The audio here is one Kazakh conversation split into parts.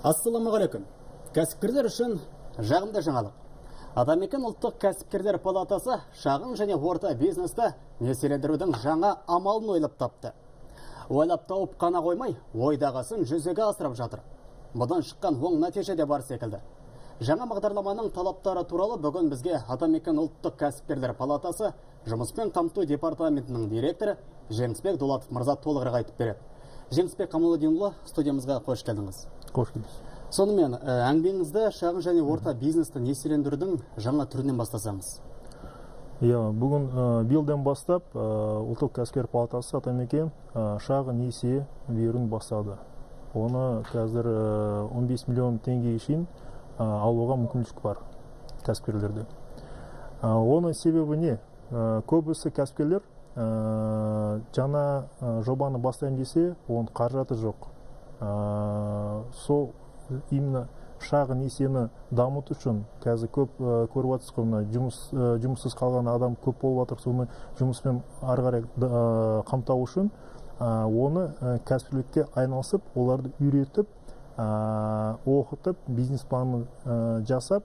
Ассаламағалейкум. Кәсіпкерлер үшін жағымды жаңалық. Атамекен ұлттық кәсіпкерлер палатасы шағын және орта бизнесті несиелендірудің жаңа амалын ойлап тапты. Ойлап тауып қана қоймай, ойдағасын жүзеге асырып жатыр. Бұдан шыққан оң нәтиже де бар секілді. Жаңа бағдарламаның талаптары туралы бүгін бізге Атамекен ұлттық кәсіпкерлер палатасы жұмыспен қамту департаментінің директоры Жеңісбек Дулатов мырза толығырақ айтып береді. Жеңісбек Қамалдинұлы, студиямызға қош келдіңіз. Қош келдіңіз. Сонымен, әңгімеңізді шағын және орта бизнесті несиелендірудің жаңа түрінен бастасаңыз. Бүгін биылдан бастап ұлттық кәсіпкер палатасы Атамекен шағын несие беруін бастады. Оны қазір 15 миллион теңге шейін алуға мүмкіншілік бар кәсіпкерлерде. Оның себебі не? Көбісі кәсіпкерлер жаңа жобаны бастайын десе, оның қаржаты жоқ. Сол именно шағын несиені дамыту үшін қазір көп көріп жатырсыз ғой, жұмыссыз қалған адам көп болып жатыр. Соны жұмыспен ары қарай қамтау үшін оны кәсіпкерлікке айналысып, оларды үйретіп, оқытып, бизнес планын жасап,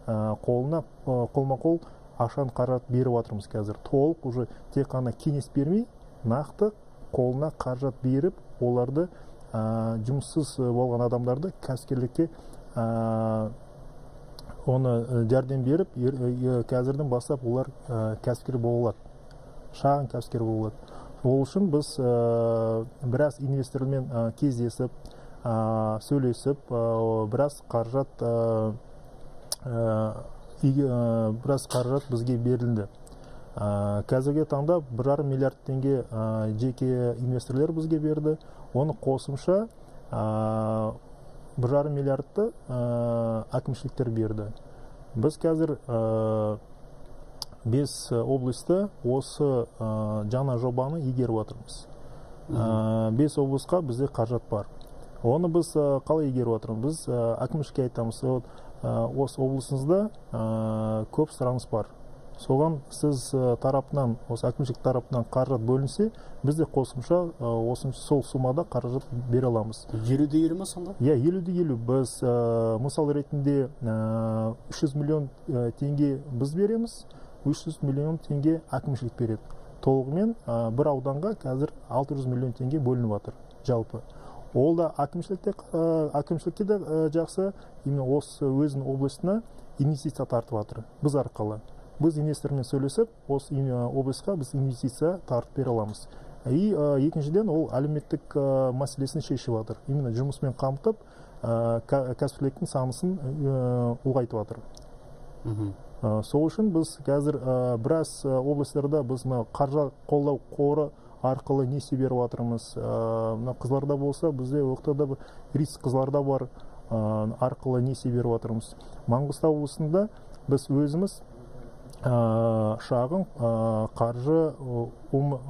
қолма-қол ақшаны қаржат беріп жатырмыз қазір. Толық уже тек қана кеңес бермей, нақты қолына қаржат беріп, оларды жұмыссыз болған адамдарды кәсіпкерлікке оны жәрдем беріп, қазірден бастап олар кәсіпкер болады, шағын кәсіпкер болады. Ол үшін біз біраз инвесторлармен кездесіп, сөйлесіп, біраз қаржат бізге берілді. Қазірге таңда 1,5 миллиард теңге жеке инвесторлар бізге берді. Оны қосымша 1,5 миллиардты әкімшіліктер берді. Біз қазір 5 облысты осы жаңа жобаны игеріп жатырмыз. 5 облысқа бізде қаржат бар. Оны біз қалай игеріп жатырмыз? Біз әкімшілікке айтамыз, осы облысыңызда көп сұраныс бар. Соған сіз тарапынан, осы әкімшілік тарапынан қаржат бөлінсе, біз де қосымша сол суммада қаржат бере аламыз. 50-50 ме сонда? 50-50. Біз мысал ретінде 300 миллион теңге біз береміз, 300 миллион теңге әкімшілік береді. Толығымен бір ауданға қазір 600 миллион теңге бөлініп жатыр жалпы. Ол да әкімшілікке де жақсы, именно осы өзінің облысына инвестиция тартып жатыр, біз арқылы. Біз инвестормен сөйлесіп, осы облысқа біз инвестиция тартып бере аламыз. Екіншіден, ол әлеуметтік мәселесін шешіп жатыр. Именно жұмыспен қамтып, кәсіпкерліктің санасын ұлғайтып жатыр. Сол үшін біз қазір біраз облыстарда біз қаржы қолдау қоры арқылы несие беріп жатырмыз. Қызылорда болса, бізде оқтада риск Қызылорда бар арқылы несие беріп жатырмыз. Маңғыстау облысында біз өзіміз шағын қаржы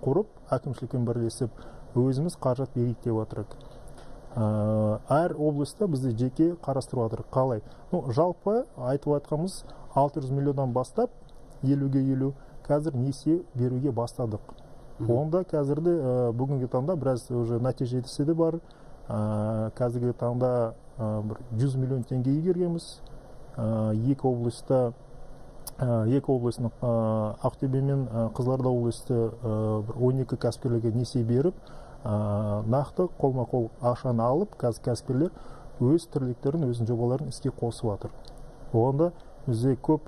құрып, әкімшілікпен бірлесіп, өзіміз қаржат берейік деп отырық. Әр облыста бізде жеке қарастырып жатыр. Қалай? Жалпы айтып жатқанымыз 600 миллиондан бастап 50-50 қазір несие беруге бастадық. Онда қазірде бүгінгі таңда біраз нәтижесі де бар. Қазіргі таңда 100 миллион теңге игергенбіз. Екі облыстың Ақтөбе мен Қызылорда облысты 12 кәсіпкерлерге несие беріп, нақты қолма-қол ақшаны алып, кәсіпкерлер өз тірліктерін, өзінің жобаларын іске қосып жатыр. Онда бізде көп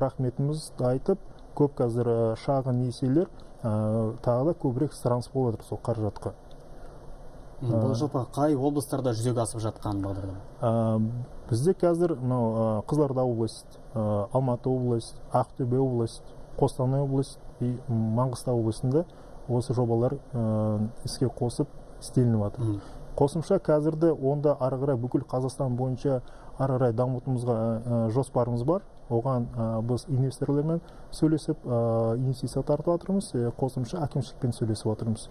рахметімізді айтып, көп қазір шағын несиелер тағы да көбірек сұраныс болып жатыр сол қаржатқа. Бұл жоба қай облыстарда жүзеге асып жатқан бағдарлама? Бізде қазір Қызылорда область, Алматы область, Ақтөбе область, Қостанай область и Маңғыстау облысында осы жобалар іске қосып істелініп жатыр. Қосымша қазірде онда ары қарай бүкіл Қазақстан бойынша ары қарай дамытуымызға жоспарымыз бар. Оған біз инвесторлармен сөйлесіп, инвестиция тартып жатырмыз, қосымша әкімшілікпен сөйлесіп жатырмыз.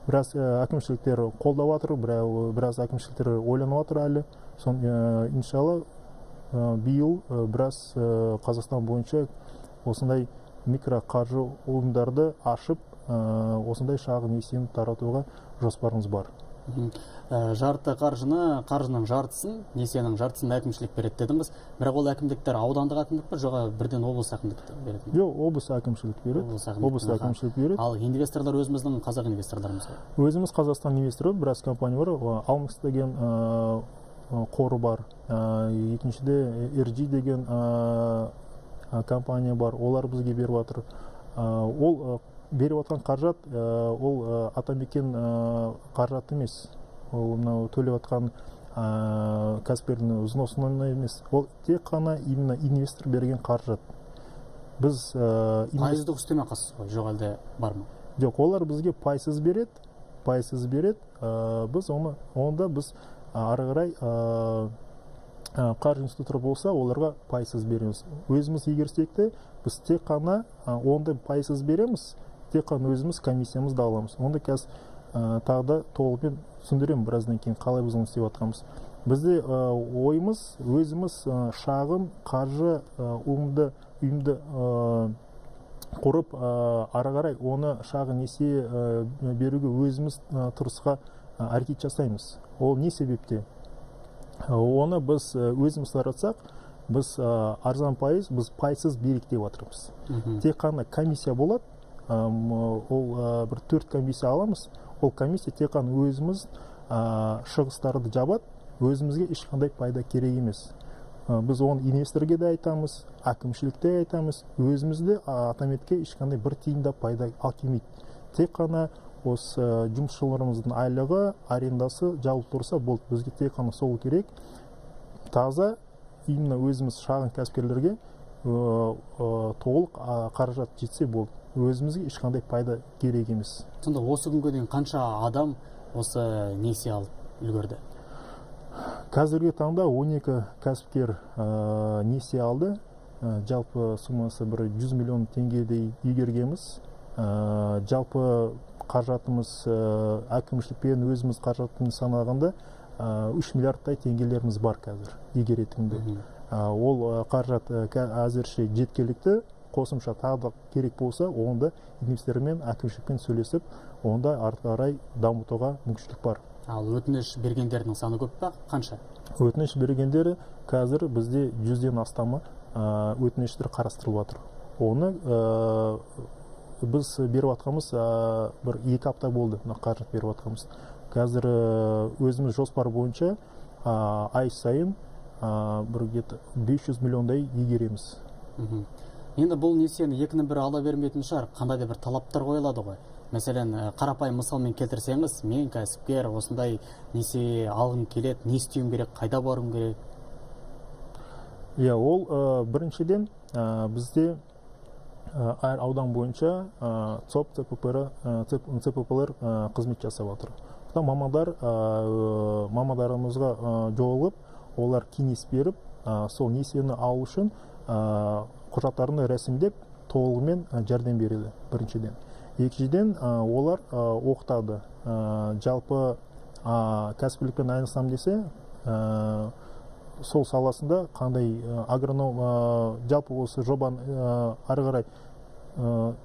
Біраз әкімшіліктер қолдап жатыр, біраз әкімшіліктер ойланып жатыр әлі. Иншалла биыл біраз Қазақстан бойынша осындай микроқаржы ұйымдарды ашып, осындай шағын несиені таратуға жоспарымыз бар. Жарты қаржының жартысын, несиенің жартысын әкімшілік береді дедіңіз. Бірақ ол әкімдіктер аудандық әкімдік пе, жоқ бірден облыс әкімдікті береді? Жоқ, облыс әкімшілік береді. Облыс әкімшілік береді. Ал инвесторлар өзіміздің қазақ инвесторларымыз ба? Өзіміз Қазақстан инвесторы, біраз компания бар. Алмас деген қоры бар. Екіншіде RG деген компания бар. Олар бізге беріп жатыр. Ол беріп жатқан қаржат, ол Атамекен қаржат емес. Ол төлеп жатқан кәсіпкердің взносынан емес. Ол тек қана именно инвестор берген қаржат. Біз пайыздық үстеме қасыз ғой, жоқ әлде бар ма? Жоқ, олар бізге пайсыз береді. Біз онда біз ары қарай қаржы институттары болса, оларға пайсыз береміз. Өзіміз егерсек те, біз тек қана онда пайсыз береміз, тек қана өзіміз комиссиямызды аламыз. Онда қазір тағы да толығымен түсіндіремін біраздан кейін қалай біз оны істеп жатқанымыз. Бізде ойымыз, өзіміз шағын қаржы ұйымды құрып, ары қарай оны шағын несие беруге өзіміз тұрысқа әрекет жасаймыз. Ол не себепте? Оны біз өзіміз таратсақ, біз арзан пайыз, біз пайсыз берейік деп жатырмыз. Тек қана комиссия болады, ол бір 4 комиссия аламыз. Ол комиссия тек қана өзіміз шығыстарды жабады, өзімізге ешқандай пайда керек емес. Біз оны инвесторге де айтамыз, әкімшілікте айтамыз, өзімізде Атаметке ешқандай бір тиын да пайда келмейді. Тек қана осы жұмысшыларымыздың айлығы, арендасы жабылып тұрса болды. Бізге тек қана сол керек. Таза, именно өзіміз шағын кәсіпкерлерге толық қаражат жетсе болды. Өзімізге ешқандай пайда керек емес. Сонда осы күнге дейін қанша адам осы несие алып үлгерді? Қазіргі таңда 12 кәсіпкер несие алды. Жалпы суммасы бір 100 миллион теңгедей игергенбіз. Жалпы қаржатымыз әкімшілікпен өзіміз қаржатын санағанда 3 миллиардтай теңгелеріміз бар қазір игеретінді. Ол қаржат әзірше жеткілікті. Қосымша тағы да керек болса, онда инвестормен, әкімшілікпен сөйлесіп, онда ары қарай дамытуға мүмкіншілік бар. Ал өтініш бергендердің саны көп па? Қанша? Өтініш бергендері қазір бізде 100-ден астамы өтініштер қарастырылып жатыр. Оны біз беріп жатқанымыз бір 2 апта болды, қаржат беріп жатқанымыз. Қазір өзіміз жоспар бойынша ай сайын бір 500 миллиондай игереміз. Енді бұл несиені екінің бірі ала бермейтін шығар, қандай да бір талаптар қойылады ғой. Мәселен, қарапайым мысалмен келтірсеңіз, мен кәсіпкер осындай несие алғым келеді, не істеуім керек, қайда баруым керек? Ол біріншіден бізде әр аудан бойынша ЦОП, ЦПП-лер қызмет жасап отыр. Мамандарымызға жолығып, олар кеңес беріп, сол несиені алу үшін құжаттарını рәсімдеп, толығымен жәрдем береді, біріншіден. Екіншіден, олар оқытады. Жалпы кәсіпкерлікпен айналысамын десе, сол саласында қандай агроном, жалпы осы жобаны ары қарай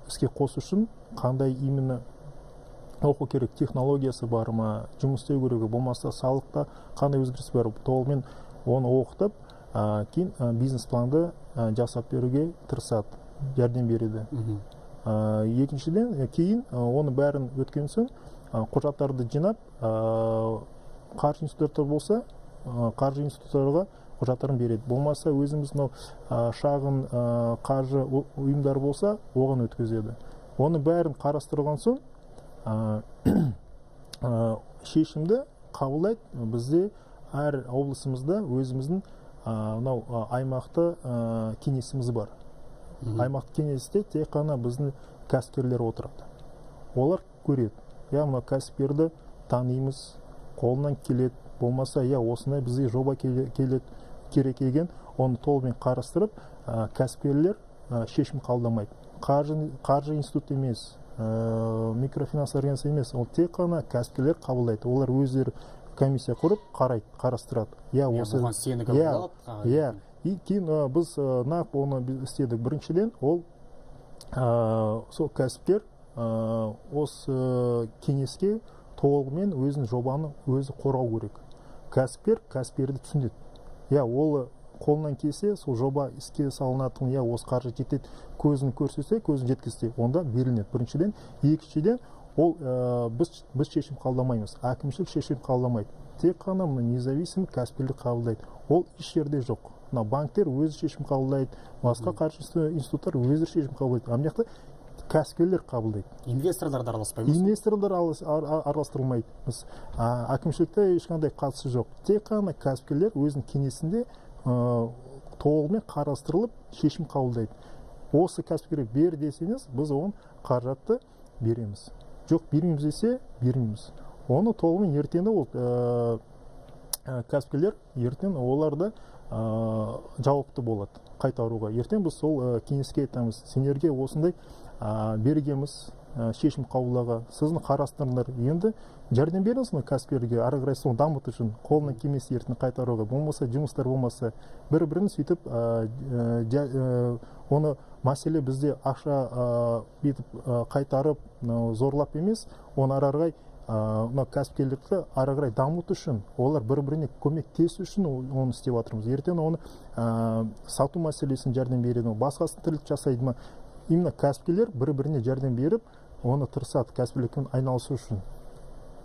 іске қосу үшін қандай именно оқу керек, технологиясы бар ма, жұмыс істеу керек, болмаса салықта қандай өзгеріс бар, толығымен оны оқытып, кейін бизнес-планды жасап беруге тырысады, жәрдем береді. Екіншіден, кейін оны бәрін өткен соң құжаттарды жинап, қаржы институттары болса, қаржы институттарға құжаттарын береді. Болмаса өзіміздің шағын қаржы ұйымдар болса, оған өткізеді. Оны бәрін қарастырылған соң шешімді қабылдайды. Бізде әр облысымызда өзіміздің аймақты кеңесіміз бар. Аймақты кеңесте тек қана біздің кәсіпкерлер отырады. Олар көреді. Мына кәсіпкерді танимыз, қолынан келеді. Болмаса, осындай бізге жоба керек екен, оны толығымен қарастырып, кәсіпкерлер шешім қабылдамайды. Қаржы институт емес, микрофинанс организация емес, ол тек қана кәсіпкерлер қабылдайды. Олар өздері комиссия құрып, қарастырады. Бұған сенігі болады? Кейін біз нақ оны істедік. Біріншіден, ол сол кәсіпкер осы кеңеске толығымен өзінің жобаны өзі қорғау керек. Кәсіпкерді түсінеді. Ол қолынан келсе, сол жоба іске салынатын, осы қаржы жетеді, көзін көрсетсе, көзін жеткізсе, онда берілінеді. Біріншіден, екіншіден, ол біз шешім қабылдамаймыз. Әкімшілік шешім қабылдамайды. Тек қана независим кәсіпкерлік қабылдайды. Ол еш жерде жоқ. Банктер өзі шешім қабылдайды, басқа қаржы институттар өзі шешім қабылдайды. Ана жақта кәсіпкерлер қабылдайды. Инвесторлар да араласпайды. Инвесторлар араластырылмайды. Әкімшілікте ешқандай қатысы жоқ. Тек қана кәсіпкерлер өзінің кеңесінде толығымен қарастырылып шешім қабылдайды. Осы кәсіпкерге бер десеңіз, біз оған қаражатты береміз. Жоқ, бермейміз десе, бермейміз. Оны толығымен ертеңді ол кәсіпкерлер ертең оларды жауапты болады қайтаруға. Ертең біз сол кеңеске айтамыз, сендерге осындай бергеміз шешім қабылдауға, сіздің қарастырыңдар, енді жәрдем беріңіз кәсіпкерге ары қарай соны дамыту үшін, қолынан келмесе ертең қайтаруға, болмаса жұмыстар болмаса, бір-бірін сөйтіп оны мәселе бізде ақша бетіп қайтарып зорлап емес, оны ары қарай кәсіпкерлікті ары қарай дамыту үшін, олар бір-біріне көмектесу үшін оны істеп жатырмыз. Ертең оны сату мәселесін жәрдем береді, басқасын тірлік жасайды ма? Именно кәсіпкерлер бір-біріне жәрдем беріп, оны тырысады кәсіпкерлікпен айналысу үшін.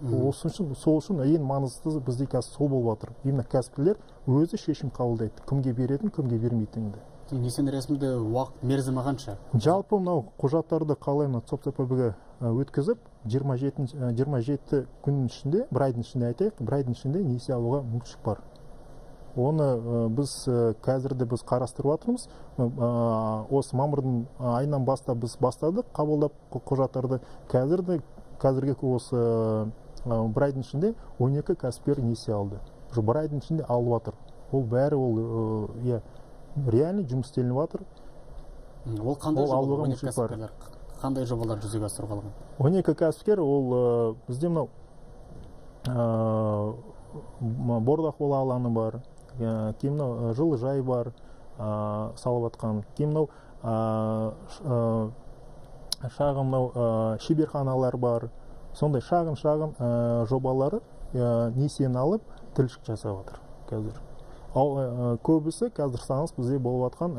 Сол үшін ең маңыздысы бізде қазір сол болып жатыр. Именно кәсіпкерлер өзі шешім қабылдайды, кімге беретін, кімге бермейтінді. Несиенің рәсімді уақыт мерзімі қанша? Жалпы мынау құжаттарды қалай ЦОПЦПБ-ге өткізіп, 27 күннің ішінде, бір айдың ішінде айтайық, бір айдың ішінде несие алуға мүмкіншілік бар. Оны біз қазірде біз қарастырып жатырмыз. Осы мамырдың айынан бастап біз бастадық қабылдап құжаттарды. Қазірге осы бір айдың ішінде 12 кәсіпкер несие алды. Бір айдың ішінде алып жатыр. Ол бәрі реально жұмыс істелініп жатыр. Ол қандай жобалар, 12 кәсіпкерлер қандай жобалар жүзеге асыруға алған? 12 кәсіпкер ол бізде мынау бордақол алаңы бар, кейін мынау жылыжай бар салып жатқан, кейін мынау шағын мынау шеберханалар бар. Сондай шағын жобалары несиені алып тілшік жасап жатыр қазір. Көбісі қазір саңыз бізде болып жатқан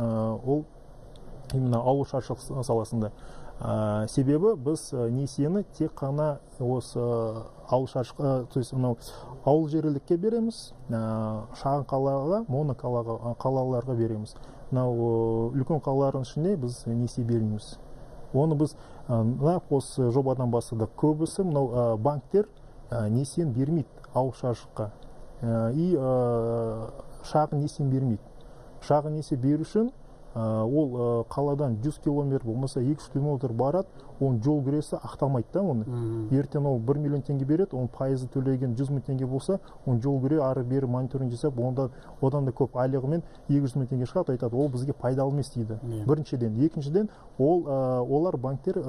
ол именно ауыл шаруашылық саласында. Себебі біз несиені тек қана осы ауыл жерлікке береміз, шағын қалаға, моноқалаларға береміз. Үлкен қалалардың ішінде біз несие бермейміз. Оны біз осы жобадан бастадық. Көбісі банктер несиені бермейді ауыл шаруашылыққа. И шағын несие бермейді. Шағын несие беру үшін ол қаладан 100 километр болмаса 200 километр барады, оның жол күресі ақталмайды да оны. Ертең ол 1 миллион теңге береді, оның пайызы төлеген 100 мың теңге болса, оның жол күре ары бері мониторинг жасап, одан да көп айлығымен 200 мың теңге шығады, айтады, ол бізге пайдалы емес дейді. Біріншіден, екіншіден, олар банктер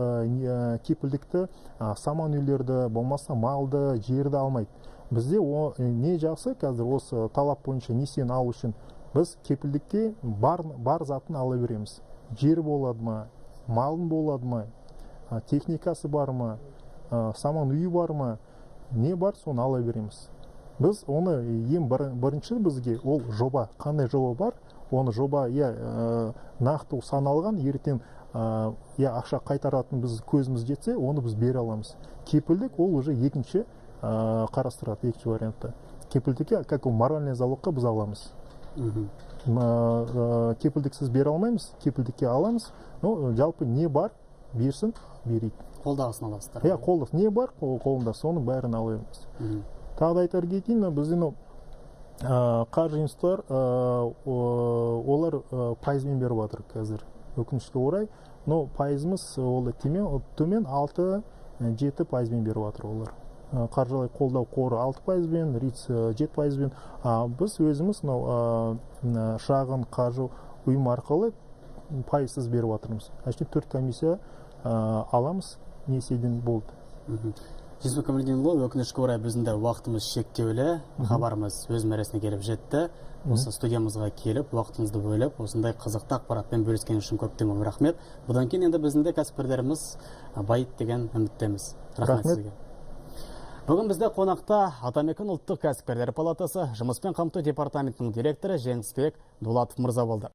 кепілдікті саман үйлерді, болмаса малды, жерді алмайды. Бізде не жақсы қазір осы талап бойынша несиені алу үшін біз кепілдікке бар затын ала береміз. Жер болады ма, малын болады ма, техникасы бар ма, саман үйі бар ма, не бар, соны ала береміз. Біз оны ең бірінші бізге ол жоба, қандай жоба бар, оны жоба нақты саналған, ертең ақша қайтаратын біз көзіміз жетсе, оны біз бере аламыз. Кепілдік ол уже екінші қарастырады, екінші вариантта. Кепілдікке, как моральный залогқа біз аламыз. Кепілдіксіз бере алмаймыз, кепілдікке аламыз, жалпы не бар, берсін, берейді. Қолдағысын аласыздар. Қолдағыз, не бар, қолында, соның бәрін аламыз. Тағы да айтар кетейін, біздің қаржы институттар, олар пайызбен беріп жатыр қазір. Өкінішке орай, пайызымыз төмен 6-7 пайызбен беріп жатыр олар. Қаржылай қолдау қоры 6%, РИЦ 7%. Біз өзіміз шағын қаржы ұйым арқылы пайызсыз беріп жатырмыз. 4 комиссия аламыз, несиеден болды. Жүсіп Камалидинұлы, өкінішке орай біздің де уақытымыз шектеулі, хабарымыз өз мәресіне келіп жетті. Осы студиямызға келіп, уақытыңызды бөліп, осындай қызықты ақпаратпен бөліскен үшін көптен рахмет. Бұдан кейін енді біздің де кәсіпкерлеріміз байып деген үміттеміз. Рахмет сізге. Бүгін бізде қонақта Атамекен ұлттық кәсіпкерлер палатасы жұмыспен қамту департаментінің директоры Жеңісбек Дулатов мырза болды.